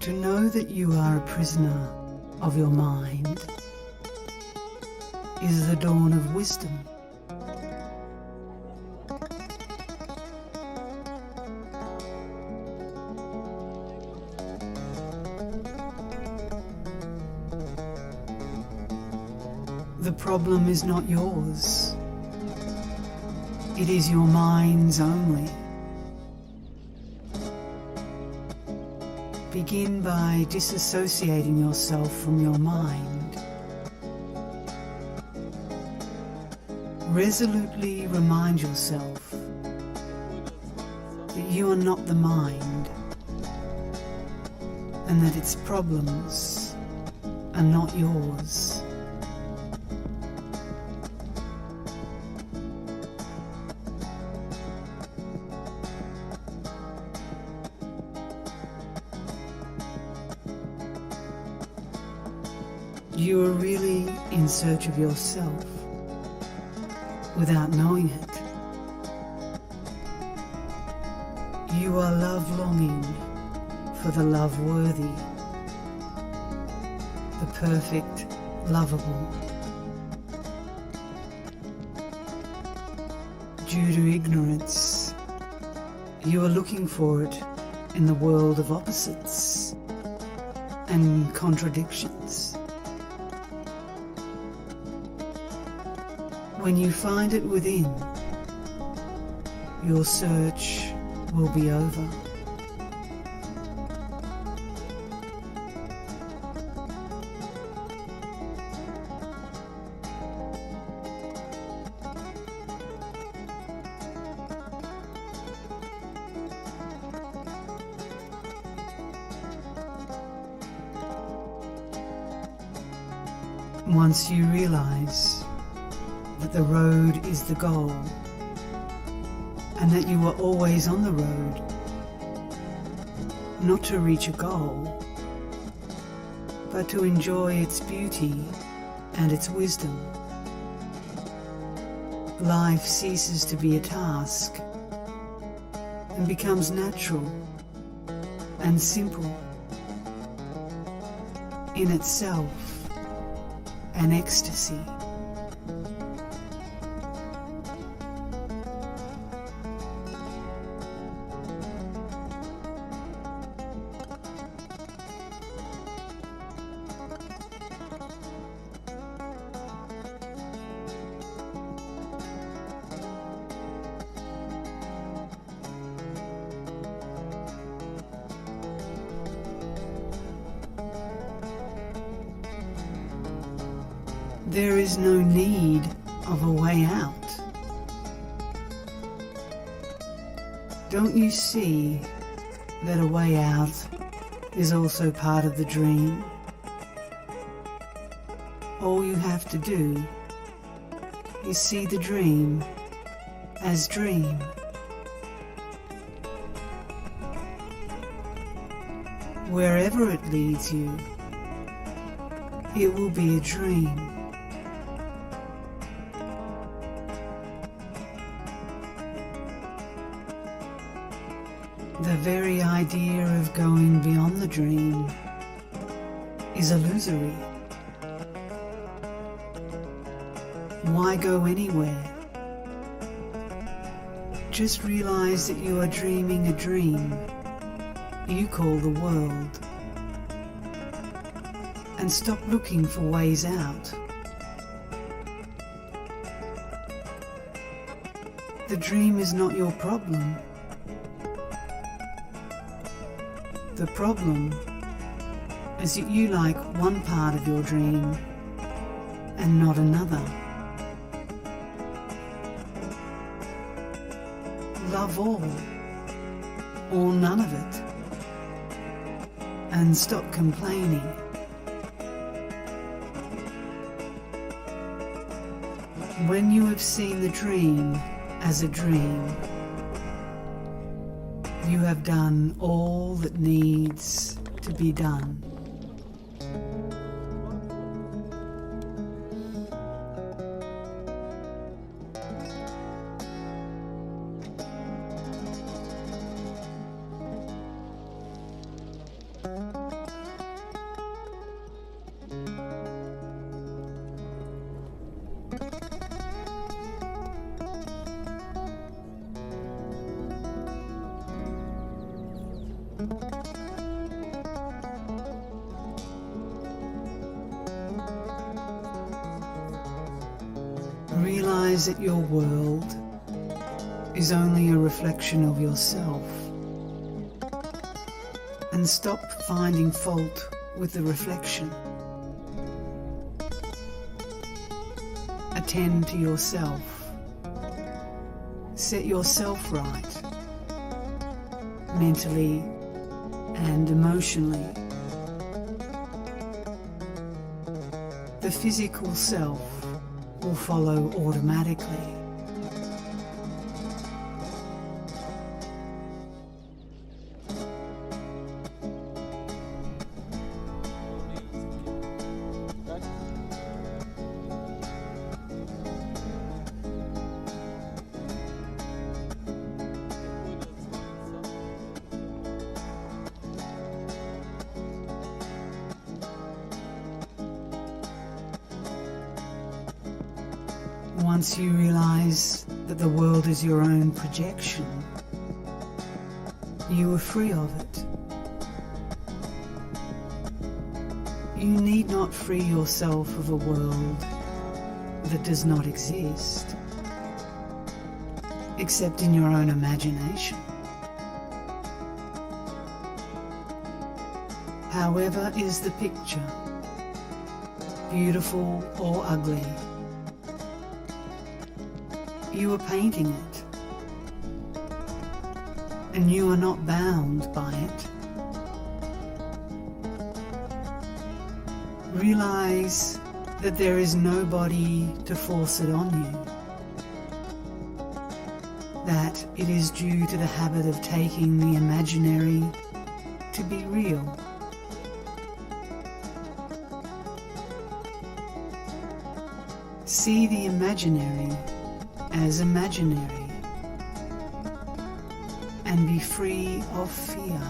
To know that you are a prisoner of your mind is the dawn of wisdom. The problem is not yours. It is your mind's only. Begin by disassociating yourself from your mind. Resolutely remind yourself that you are not the mind and that its problems are not yours. You are really in search of yourself without knowing it. You are love longing for the love worthy, the perfect lovable. Due to ignorance, you are looking for it in the world of opposites and contradictions. When you find it within, your search will be over. Once you realize that the road is the goal, and that you are always on the road, not to reach a goal, but to enjoy its beauty and its wisdom. Life ceases to be a task and becomes natural and simple, in itself an ecstasy. There is no need of a way out. Don't you see that a way out is also part of the dream? All you have to do is see the dream as dream. Wherever it leads you, it will be a dream. The very idea of going beyond the dream is illusory. Why go anywhere? Just realize that you are dreaming a dream you call the world, and stop looking for ways out. The dream is not your problem. The problem is that you like one part of your dream and not another. Love all or none of it, and stop complaining. When you have seen the dream as a dream, you have done all that needs to be done. realize that your world is only a reflection of yourself, and stop finding fault with the reflection. Attend to yourself. Set yourself right, mentally and emotionally. The physical self will follow automatically. Once you realize that the world is your own projection, you are free of it. You need not free yourself of a world that does not exist, except in your own imagination. However is the picture, beautiful or ugly, you are painting it, and you are not bound by it. Realize that there is nobody to force it on you, that it is due to the habit of taking the imaginary to be real. See the imaginary as imaginary, and be free of fear.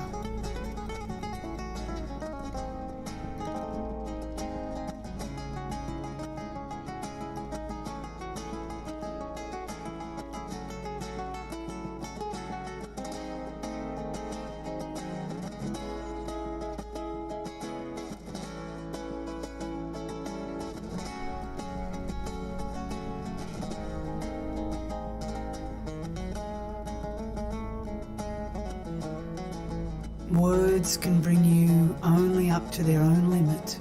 Words can bring you only up to their own limit.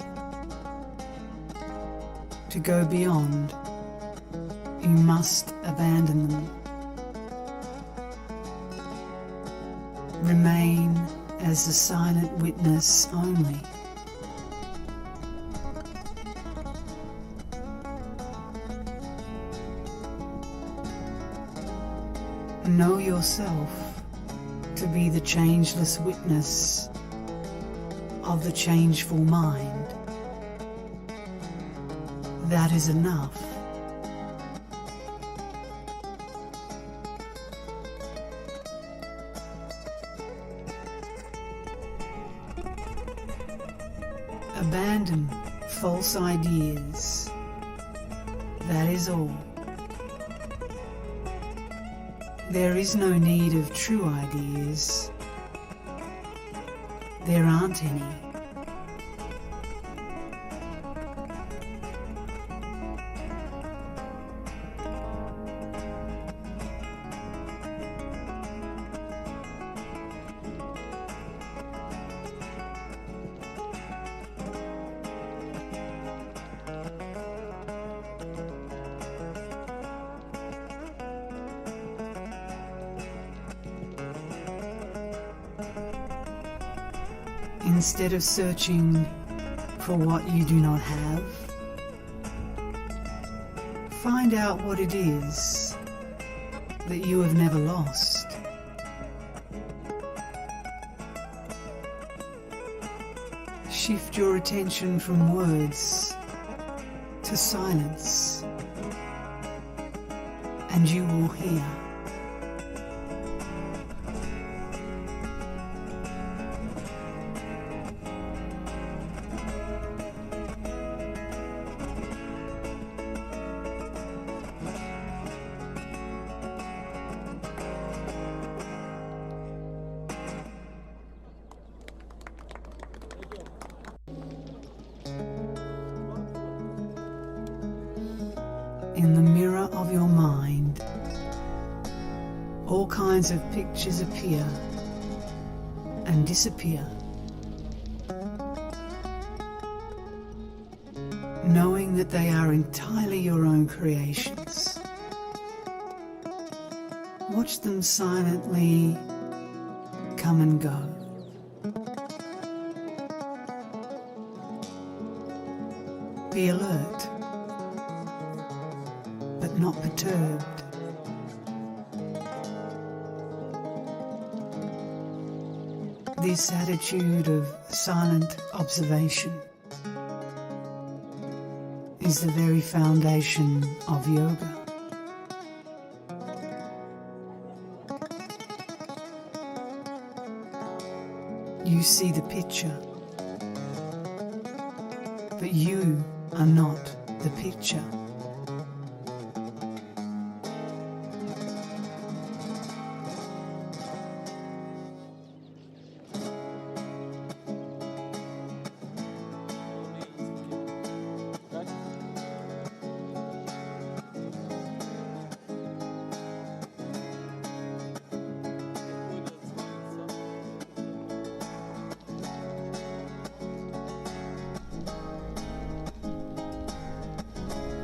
To go beyond, you must abandon them. Remain as a silent witness only. Know yourself to be the changeless witness of the changeful mind. That is enough. Abandon false ideas. That is all. There is no need of true ideas. There aren't any. Instead of searching for what you do not have, find out what it is that you have never lost. Shift your attention from words to silence, and you will hear. in the mirror of your mind, all kinds of pictures appear and disappear, knowing that they are entirely your own creations. Watch them silently come and go. Be alert, but not perturbed. This attitude of silent observation is the very foundation of yoga. You see the picture, but you are not the picture.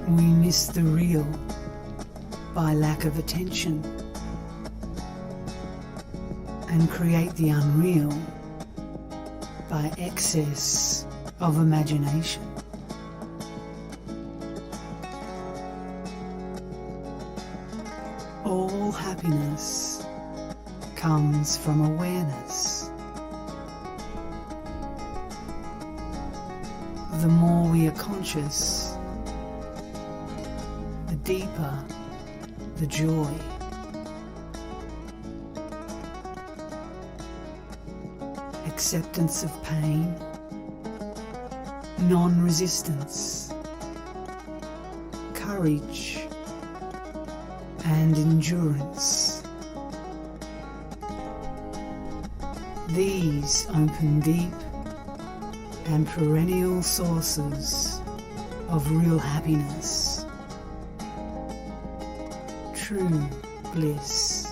We miss the real by lack of attention and create the unreal by excess of imagination. All happiness comes from awareness. The more we are conscious, the deeper the joy. Acceptance of pain, non-resistance, courage, and endurance. These open deep and perennial sources of real happiness, true bliss.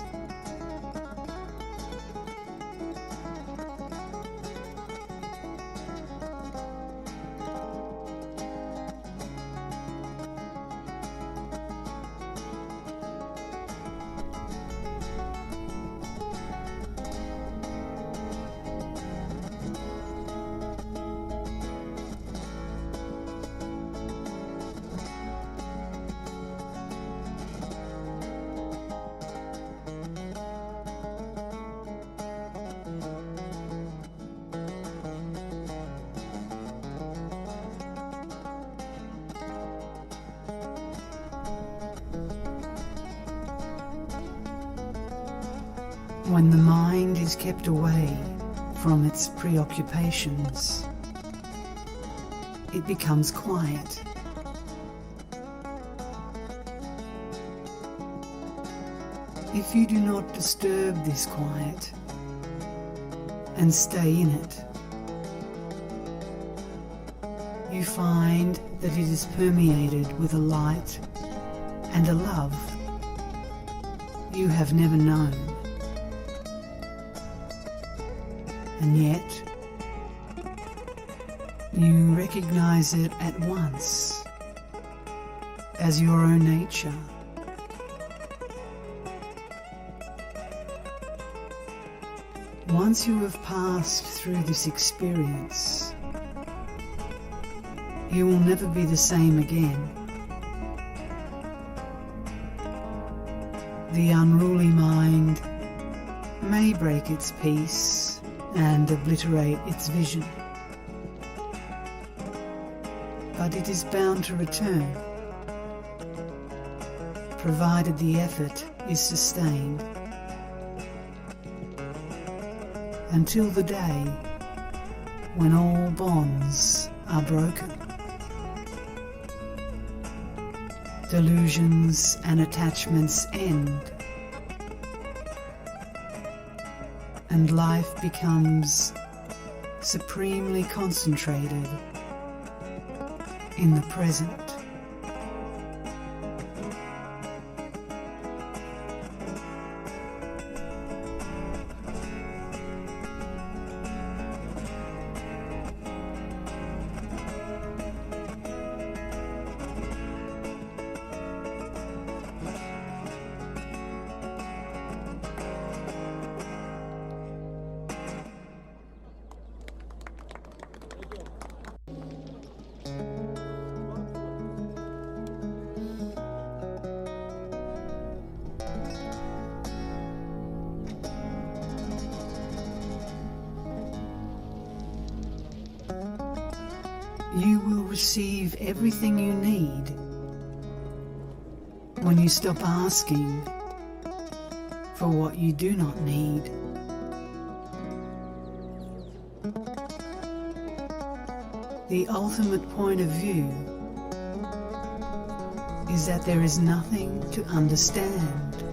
When the mind is kept away from its preoccupations, it becomes quiet. If you do not disturb this quiet and stay in it, you find that it is permeated with a light and a love you have never known. And yet, you recognize it at once as your own nature. Once you have passed through this experience, you will never be the same again. The unruly mind may break its peace and obliterate its vision, but it is bound to return, provided the effort is sustained, until the day when all bonds are broken. Delusions and attachments end, and life becomes supremely concentrated in the present. You will receive everything you need when you stop asking for what you do not need. The ultimate point of view is that there is nothing to understand.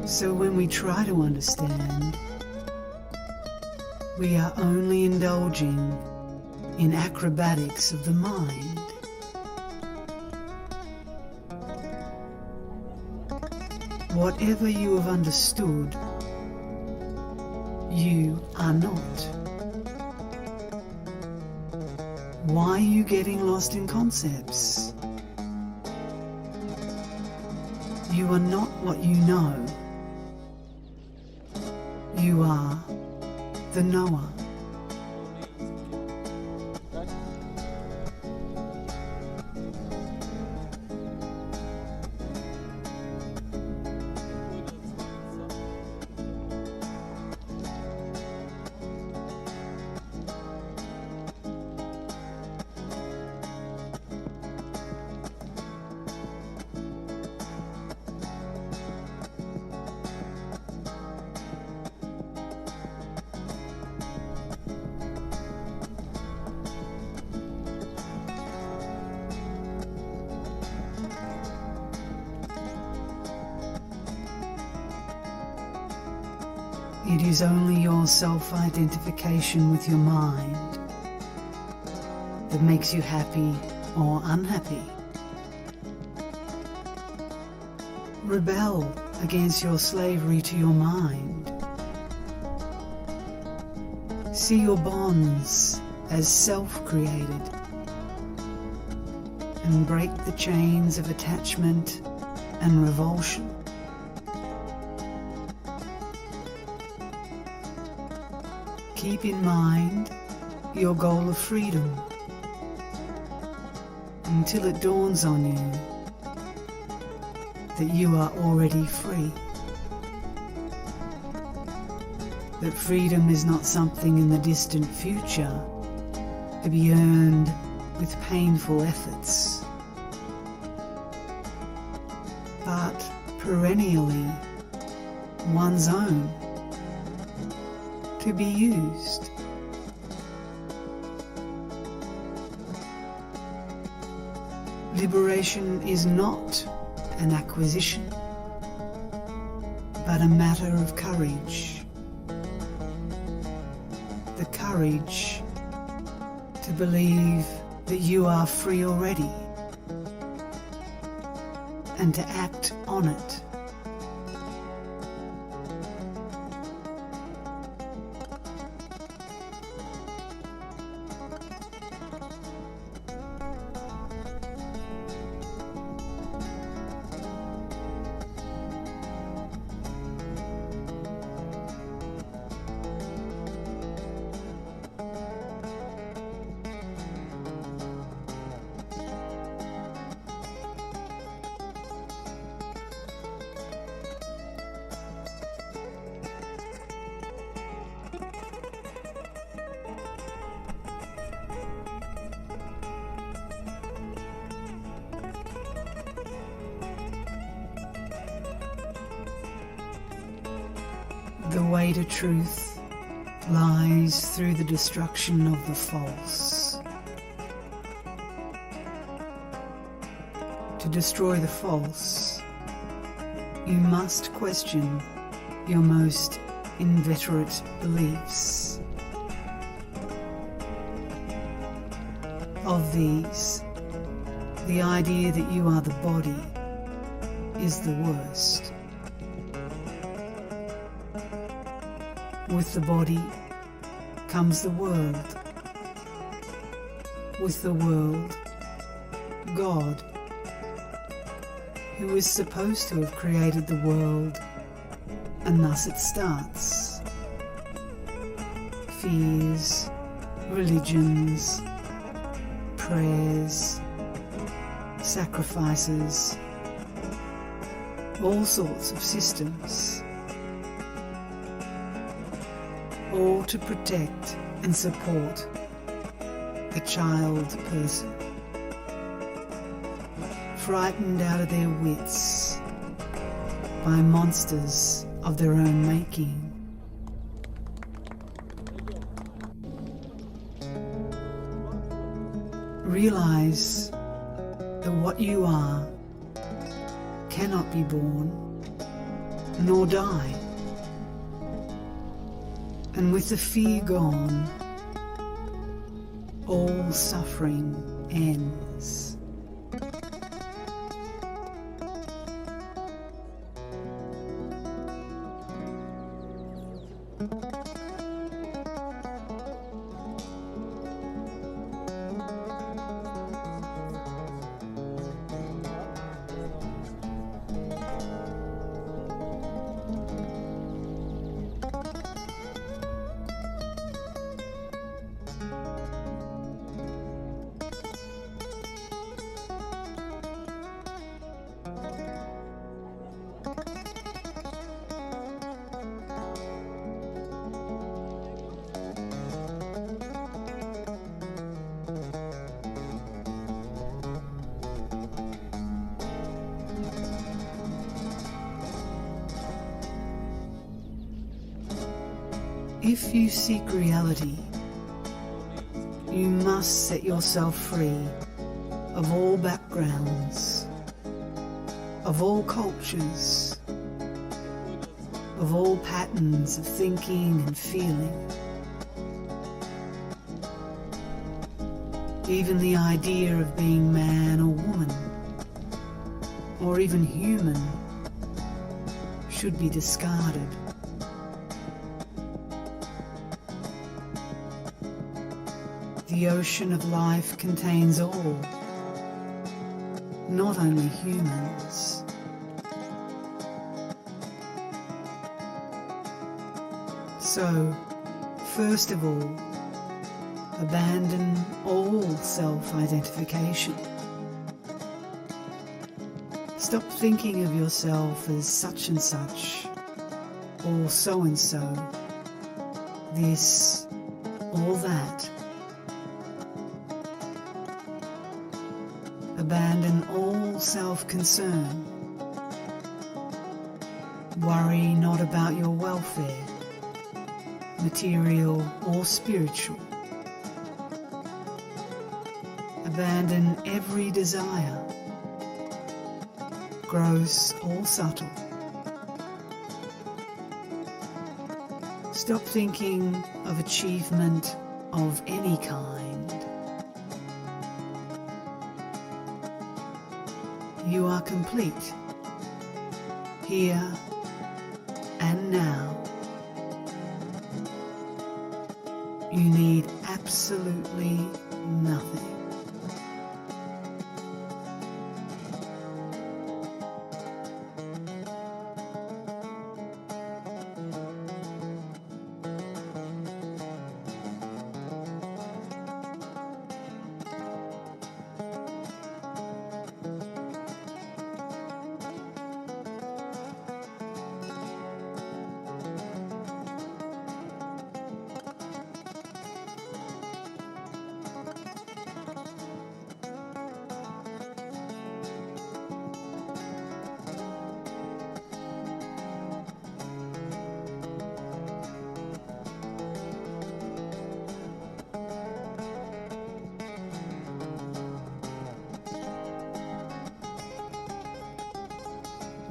So when we try to understand, we are only indulging in acrobatics of the mind. Whatever you have understood, you are not. Why are you getting lost in concepts? You are not what you know. You are the knower. It is only your self-identification with your mind that makes you happy or unhappy. Rebel against your slavery to your mind. See your bonds as self-created and break the chains of attachment and revulsion. Keep in mind your goal of freedom until it dawns on you that you are already free. That freedom is not something in the distant future to be earned with painful efforts, but perennially one's own, to be used. Liberation is not an acquisition, but a matter of courage. The courage to believe that you are free already and to act on it. The way to truth lies through the destruction of the false. To destroy the false, you must question your most inveterate beliefs. Of these, the idea that you are the body is the worst. With the body comes the world. With the world, God, who is supposed to have created the world, and thus it starts. Fears, religions, prayers, sacrifices, all sorts of systems. all to protect and support the child person, frightened out of their wits by monsters of their own making. Realize that what you are cannot be born nor die, and with the fear gone, all suffering ends. If you seek reality, you must set yourself free of all backgrounds, of all cultures, of all patterns of thinking and feeling. Even the idea of being man or woman, or even human, should be discarded. The ocean of life contains all, not only humans. So, first of all, abandon all self-identification. Stop thinking of yourself as such and such, or so and so, this or that. Abandon all self-concern. Worry not about your welfare, material or spiritual. Abandon every desire, gross or subtle. Stop thinking of achievement of any kind. You are complete, here and now. You need absolutely nothing.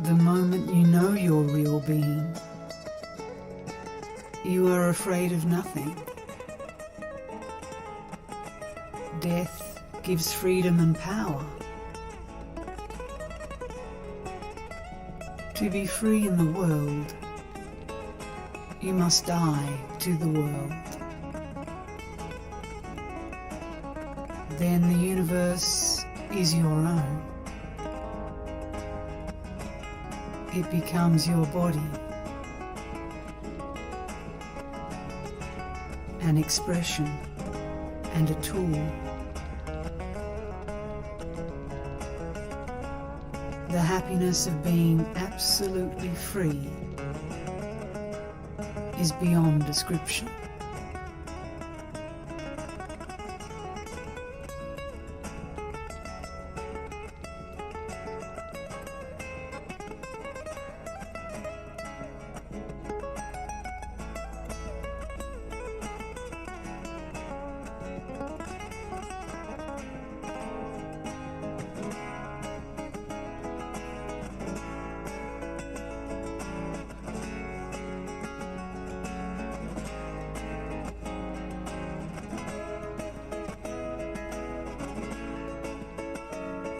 The moment you know your real being, you are afraid of nothing. Death gives freedom and power. To be free in the world, you must die to the world. Then the universe is your own. It becomes your body, an expression and a tool. The happiness of being absolutely free is beyond description.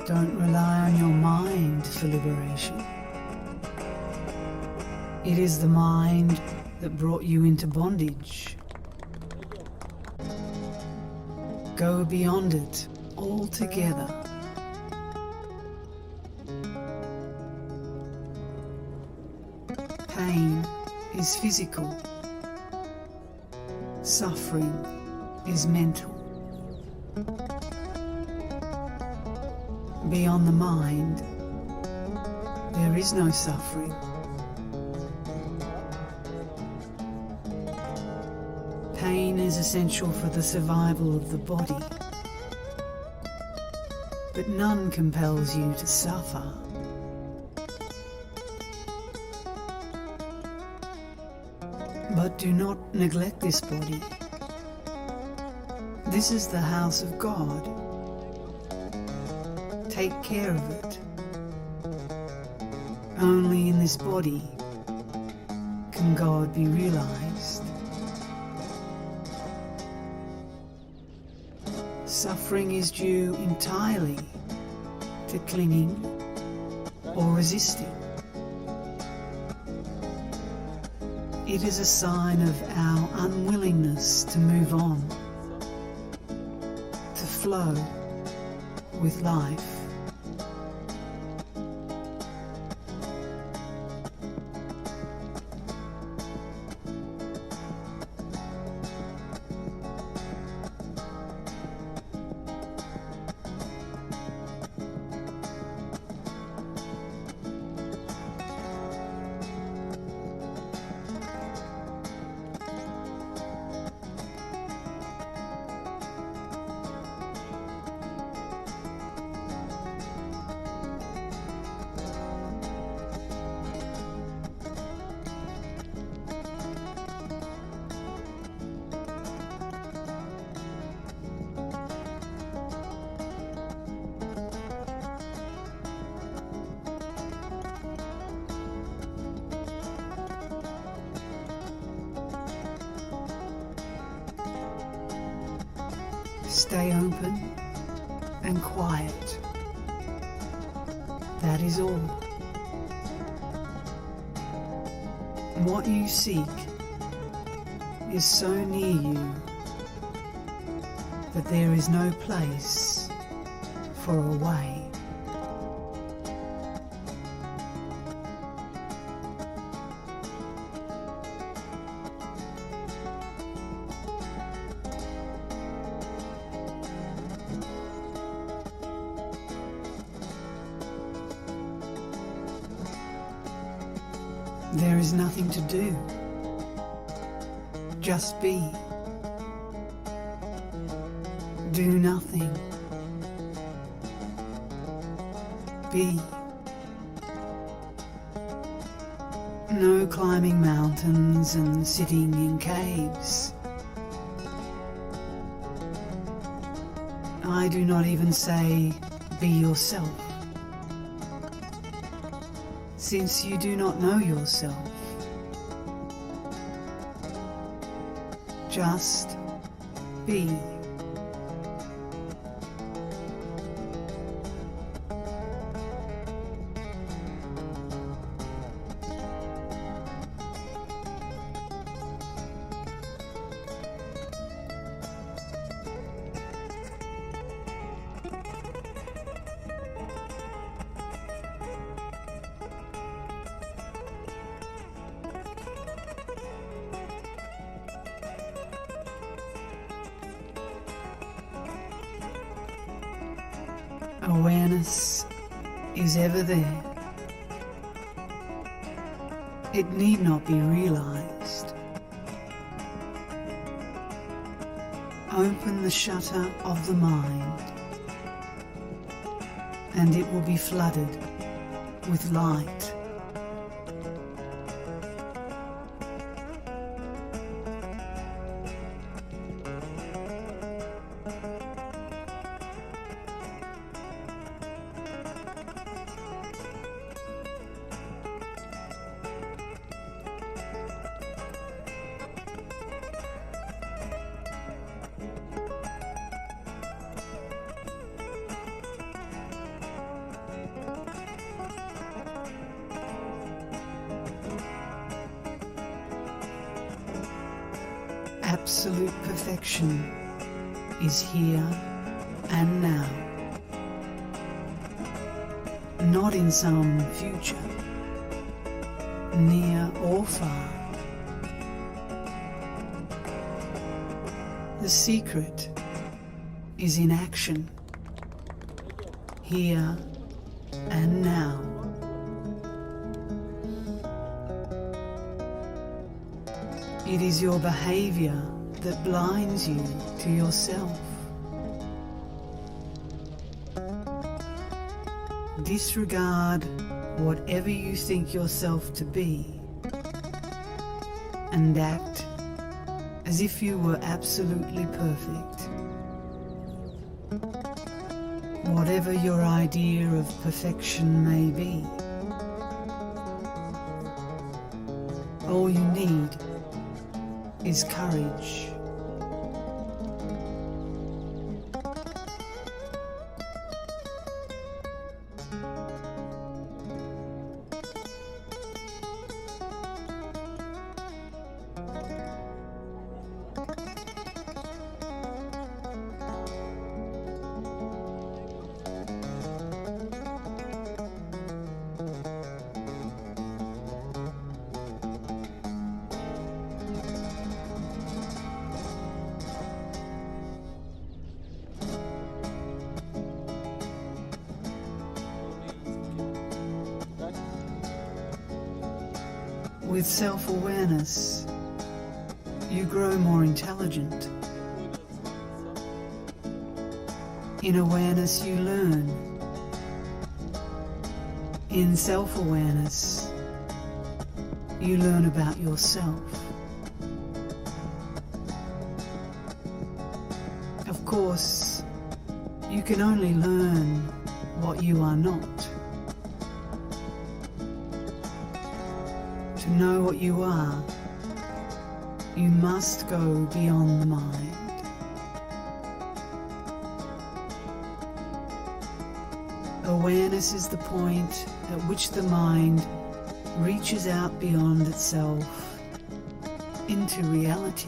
Don't rely on your mind for liberation. It is the mind that brought you into bondage. Go beyond it altogether. Pain is physical. Suffering is mental. Beyond the mind, there is no suffering. Pain is essential for the survival of the body, but none compels you to suffer. But do not neglect this body. This is the house of God. Take care of it. Only in this body can God be realized. Suffering is due entirely to clinging or resisting. It is a sign of our unwillingness to move on, to flow with life. Stay open and quiet. That is all. What you seek is so near you that there is no place for a way. There is nothing to do. Just be. Do nothing. Be. No climbing mountains and sitting in caves. I do not even say, be yourself, since you do not know yourself. Just be. Awareness is ever there. It need not be realized. open the shutter of the mind, and it will be flooded with light. Absolute perfection is here and now, not in some future, near or far. The secret is in action, here and now. It is your behavior that blinds you to yourself. Disregard whatever you think yourself to be and act as if you were absolutely perfect. Whatever your idea of perfection may be, all you need is courage. With self-awareness, you grow more intelligent. In awareness, you learn. In self-awareness, you learn about yourself. Of course, you can only learn what you are not. To know what you are, you must go beyond the mind. Awareness is the point at which the mind reaches out beyond itself into reality.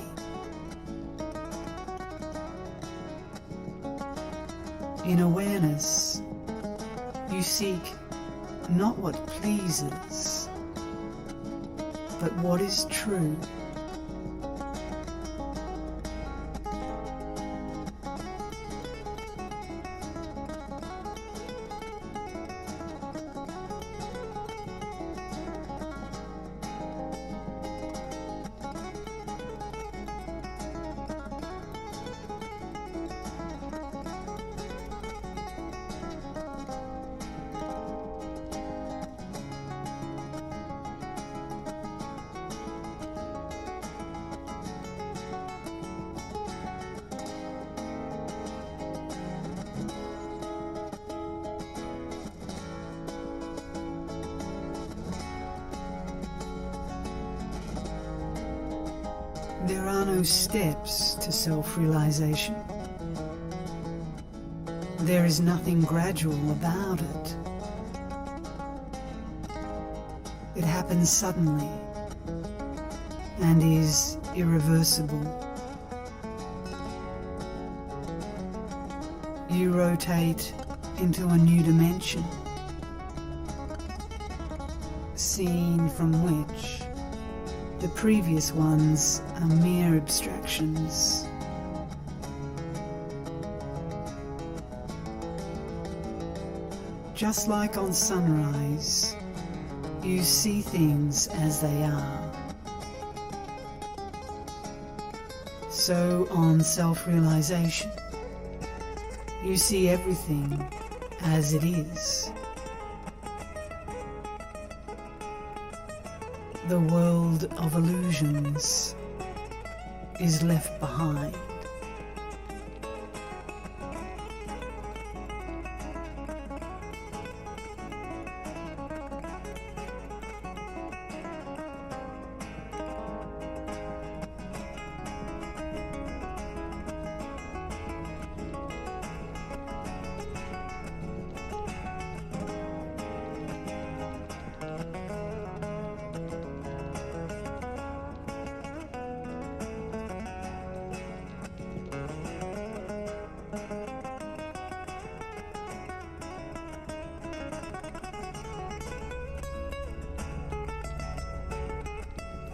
In awareness, you seek not what pleases, but what is true. There are no steps to self-realization. There is nothing gradual about it. It happens suddenly and is irreversible. You rotate into a new dimension, scene from which the previous ones are mere abstractions. Just like on sunrise, you see things as they are. So on self-realization, you see everything as it is. The world of illusions is left behind.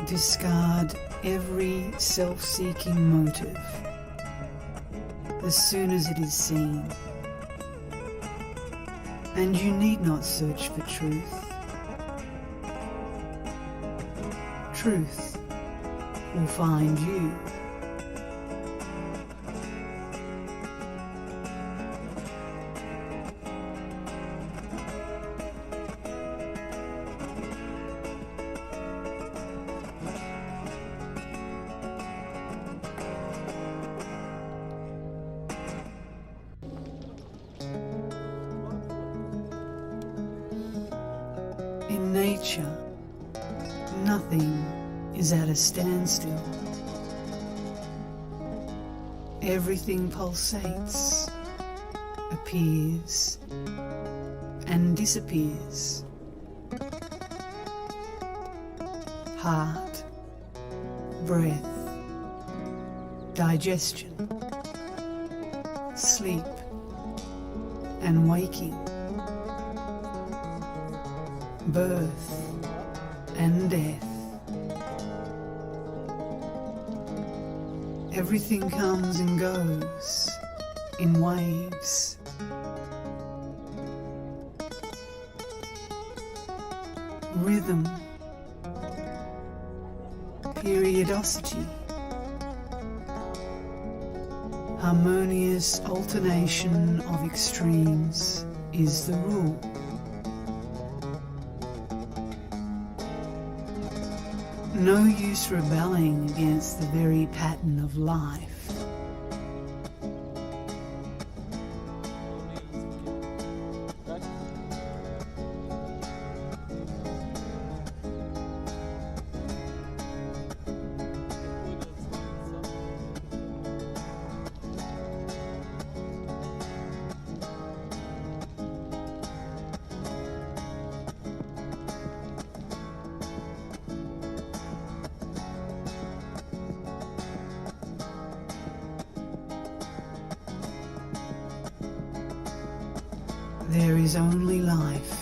Discard every self-seeking motive as soon as it is seen, and you need not search for truth. Truth will find you. In nature, nothing is at a standstill. Everything pulsates, appears, and disappears. Heart, breath, digestion, sleep, and waking. Birth and death. Everything comes and goes in waves. Rhythm, periodicity, harmonious alternation of extremes is the rule. No use rebelling against the very pattern of life. There is only life.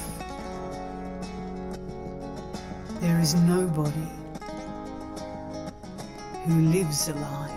There is nobody who lives a life.